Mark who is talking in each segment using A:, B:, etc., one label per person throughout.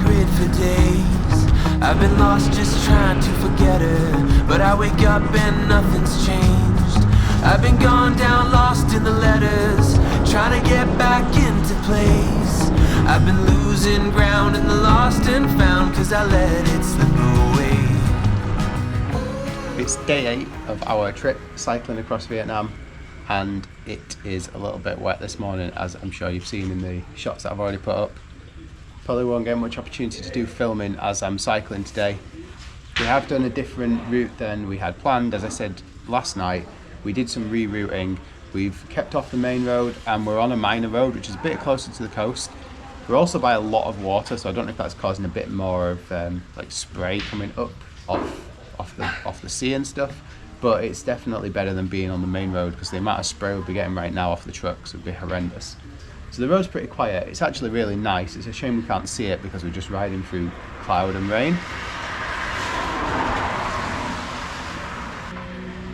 A: grid for days. I've been lost just trying to forget her, but I wake up and nothing's changed. I've been gone down lost in the letters, trying to get back into place. I've been losing ground in the lost and found, cause I let it slip away.
B: It's day 8 of our trip cycling across Vietnam, and it is a little bit wet this morning, as I'm sure you've seen in the shots that I've already put up. Probably won't get much opportunity to do filming as I'm cycling today. We have done a different route than we had planned. As I said last night, we did some rerouting. We've kept off the main road and we're on a minor road, which is a bit closer to the coast. We're also by a lot of water, so I don't know if that's causing a bit more of like spray coming up off the sea and stuff. But it's definitely better than being on the main road, because the amount of spray we'll be getting right now off the trucks would be horrendous. So the road's pretty quiet. It's actually really nice. It's a shame we can't see it because we're just riding through cloud and rain.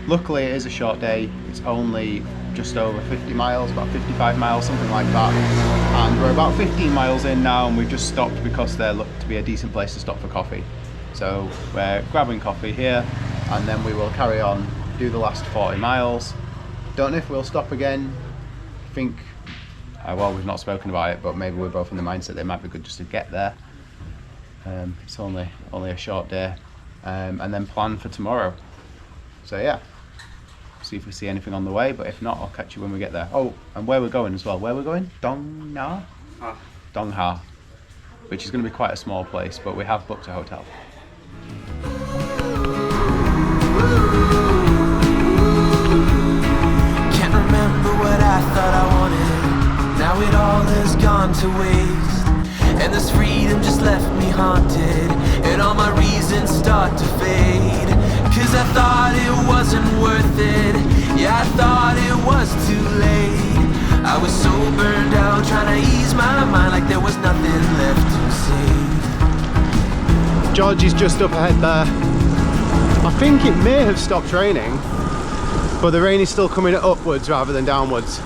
B: Luckily it is a short day. It's only just over 50 miles, about 55 miles, something like that. And we're about 15 miles in now, and we've just stopped because there looked to be a decent place to stop for coffee. So we're grabbing coffee here, and then we will carry on, do the last 40 miles. Don't know if we'll stop again. I think, well, we've not spoken about it, but maybe we're both in the mindset that it might be good just to get there. It's only a short day, and then plan for tomorrow. So yeah, see if we see anything on the way, but if not, I'll catch you when we get there. Oh, and where we're going as well. Where we're going? Dong Hoi, which is going to be quite a small place, but we have booked a hotel.
A: Can't remember what I thought I wanted. Now it all has gone to waste, and this freedom just left me haunted, and all my reasons start to fade. Cause I thought it wasn't worth it. Yeah, I thought it was too late. I was so burned out, trying to ease my mind like there was nothing left to say.
B: George is just up ahead there. I think it may have stopped raining, but the rain is still coming upwards rather than downwards.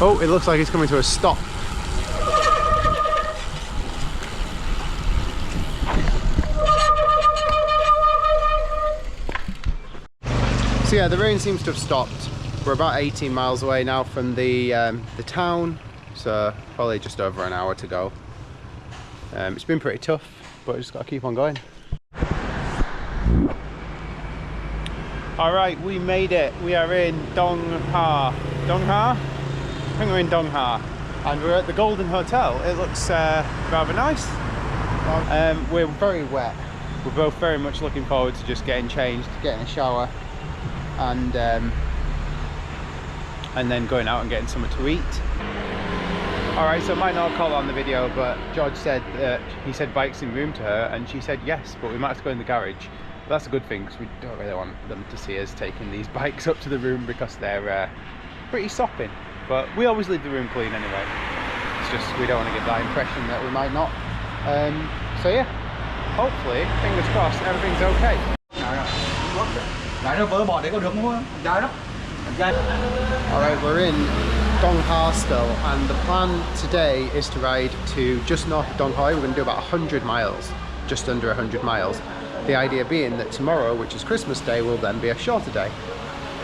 B: Oh, it looks like it's coming to a stop. So yeah, the rain seems to have stopped. We're about 18 miles away now from the town, so probably just over an hour to go. It's been pretty tough, but just got to keep on going. Alright, we made it. We are in Dong Hoi. Dong Hoi? I think we're in Dong Hoi. And we're at the Golden Hotel. It looks rather nice. We're very wet. We're both very much looking forward to just getting changed, getting a shower, and then going out and getting something to eat. Alright, so I might not call on the video, but George said he said bikes in room to her, and she said yes, but we might have to go in the garage. But that's a good thing, because we don't really want them to see us taking these bikes up to the room, because they're pretty sopping. But we always leave the room clean anyway. It's just we don't want to give that impression that we might not. So yeah, hopefully, fingers crossed, everything's okay. Alright, we're in Dong Hoi still, and the plan today is to ride to just north of Dong Hoi. We're going to do about 100 miles, just under 100 miles. The idea being that tomorrow, which is Christmas Day, will then be a shorter day.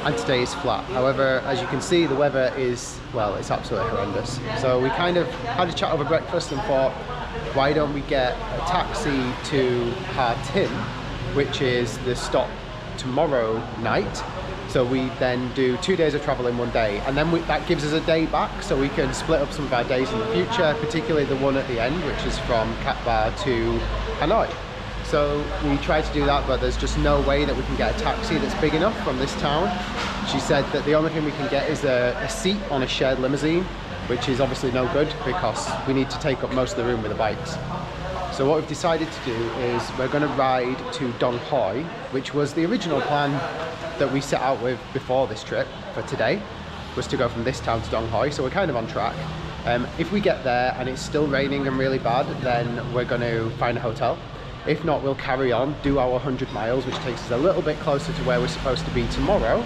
B: And today is flat. However, as you can see, the weather is, well, it's absolutely horrendous. So we kind of had a chat over breakfast and thought, why don't we get a taxi to Ha Tin, which is the stop tomorrow night. So we then do 2 days of travel in one day, and then that gives us a day back, so we can split up some of our days in the future, particularly the one at the end, which is from Cat Ba to Hanoi. So we tried to do that, but there's just no way that we can get a taxi that's big enough from this town. She said that the only thing we can get is a seat on a shared limousine, which is obviously no good because we need to take up most of the room with the bikes. So what we've decided to do is we're going to ride to Dong Hoi, which was the original plan that we set out with before this trip for today, was to go from this town to Dong Hoi, so we're kind of on track. If we get there and it's still raining and really bad, then we're going to find a hotel. If not, we'll carry on, do our 100 miles, which takes us a little bit closer to where we're supposed to be tomorrow,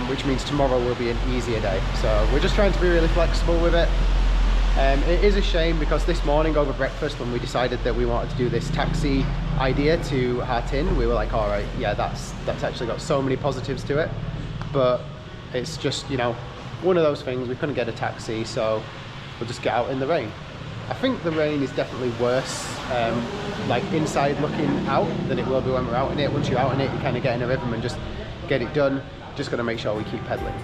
B: which means tomorrow will be an easier day. So we're just trying to be really flexible with it. It is a shame because this morning over breakfast, when we decided that we wanted to do this taxi idea to Ha Tin, we were like, all right, yeah, that's actually got so many positives to it. But it's just, you know, one of those things. We couldn't get a taxi, so we'll just get out in the rain. I think the rain is definitely worse, like inside looking out, than it will be when we're out in it. Once you're out in it, you kind of get in a rhythm and just get it done. Just got to make sure we keep pedaling.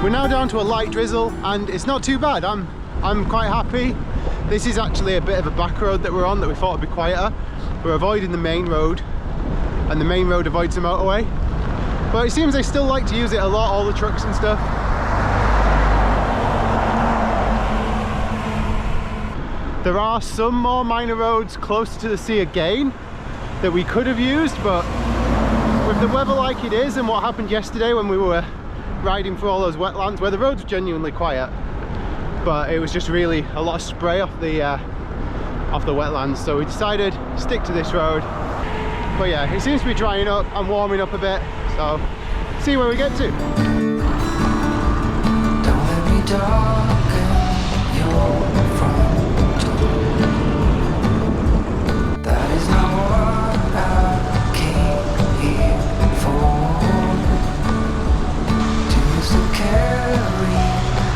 B: We're now down to a light drizzle and it's not too bad. I'm quite happy. This is actually a bit of a back road that we're on that we thought would be quieter. We're avoiding the main road and the main road avoids the motorway. But it seems they still like to use it a lot, all the trucks and stuff. There are some more minor roads closer to the sea again that we could have used, but with the weather like it is and what happened yesterday when we were riding through all those wetlands where the roads were genuinely quiet, but it was just really a lot of spray off the wetlands, so we decided to stick to this road. But yeah, it seems to be drying up and warming up a bit, so see where we get to.
A: Don't let me darken your front door. That is not what I came here for. To carry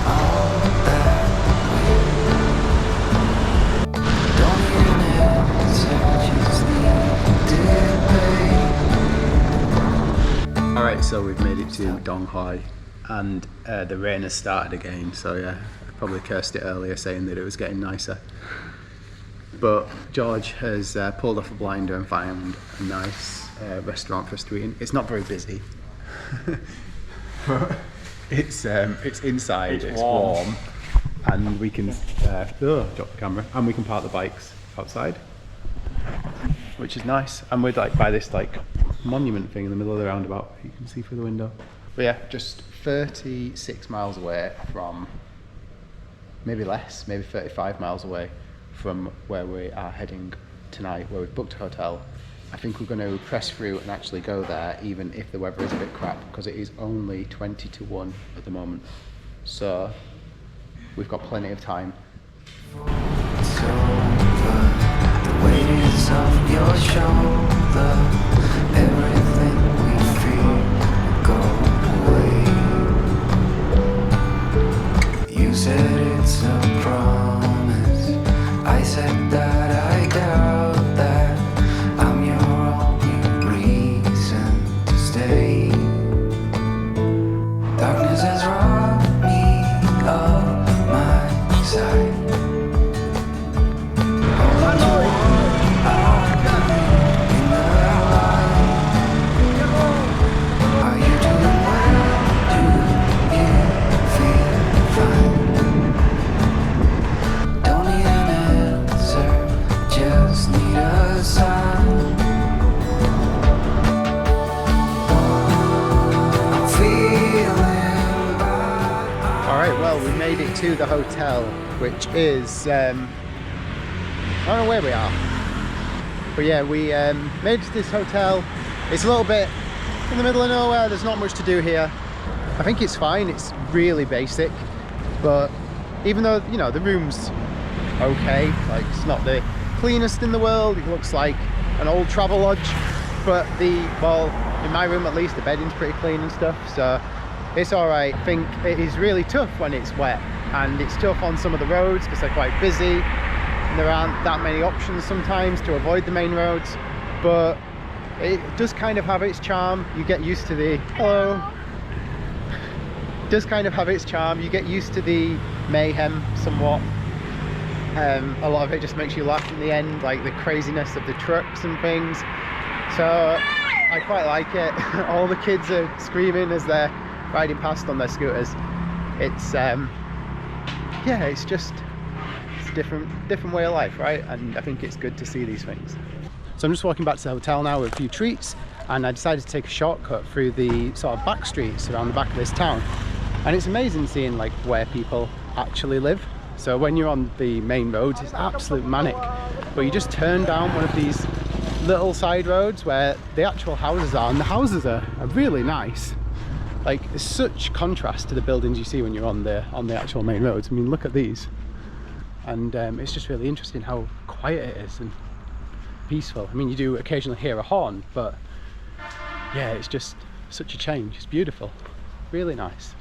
A: all that weight. Don't need an answer, just need to pay.
B: Alright, so we've made it to Dong Hoi and the rain has started again, so yeah, I probably cursed it earlier saying that it was getting nicer. But George has pulled off a blinder and found a nice restaurant for us to eat in. It's not very busy. But it's inside, it's warm, and we can drop the camera, and we can park the bikes outside, which is nice. And we're like by this like monument thing in the middle of the roundabout, you can see through the window. But yeah, just 36 miles away from, maybe less, maybe 35 miles away from where we are heading tonight, where we've booked a hotel. I think we're going to press through and actually go there even if the weather is a bit crap, because it is only 20 to 1 at the moment, so we've got plenty of time.
A: It's over. The weight is on your shoulder. Everything we feel go away. You said it's a promise. I said that I doubt that. I'm your only reason to stay. Darkness has robbed me of my sight.
B: To the hotel, which is I don't know where we are, but yeah, we made it to this hotel. It's a little bit in the middle of nowhere, there's not much to do here. I think it's fine, it's really basic, but even though, you know, the room's okay, like it's not the cleanest in the world, it looks like an old travel lodge, but well, in my room at least, the bedding's pretty clean and stuff, so it's alright. I think it is really tough when it's wet, and it's tough on some of the roads because they're quite busy and there aren't that many options sometimes to avoid the main roads, but it does kind of have its charm. You get used to the it does kind of have its charm. You get used to the mayhem somewhat. A lot of it just makes you laugh in the end, like the craziness of the trucks and things. So I quite like it. All the kids are screaming as they're riding past on their scooters. It's yeah, it's a different way of life, right? And I think it's good to see these things. So I'm just walking back to the hotel now with a few treats, and I decided to take a shortcut through the sort of back streets around the back of this town. And it's amazing seeing like where people actually live. So when you're on the main roads, it's absolute manic, but you just turn down one of these little side roads where the actual houses are, and the houses are really nice. Like, it's such contrast to the buildings you see when you're on the actual main roads. I mean, look at these. And it's just really interesting how quiet it is and peaceful. I mean, you do occasionally hear a horn, but yeah, it's just such a change. It's beautiful, really nice.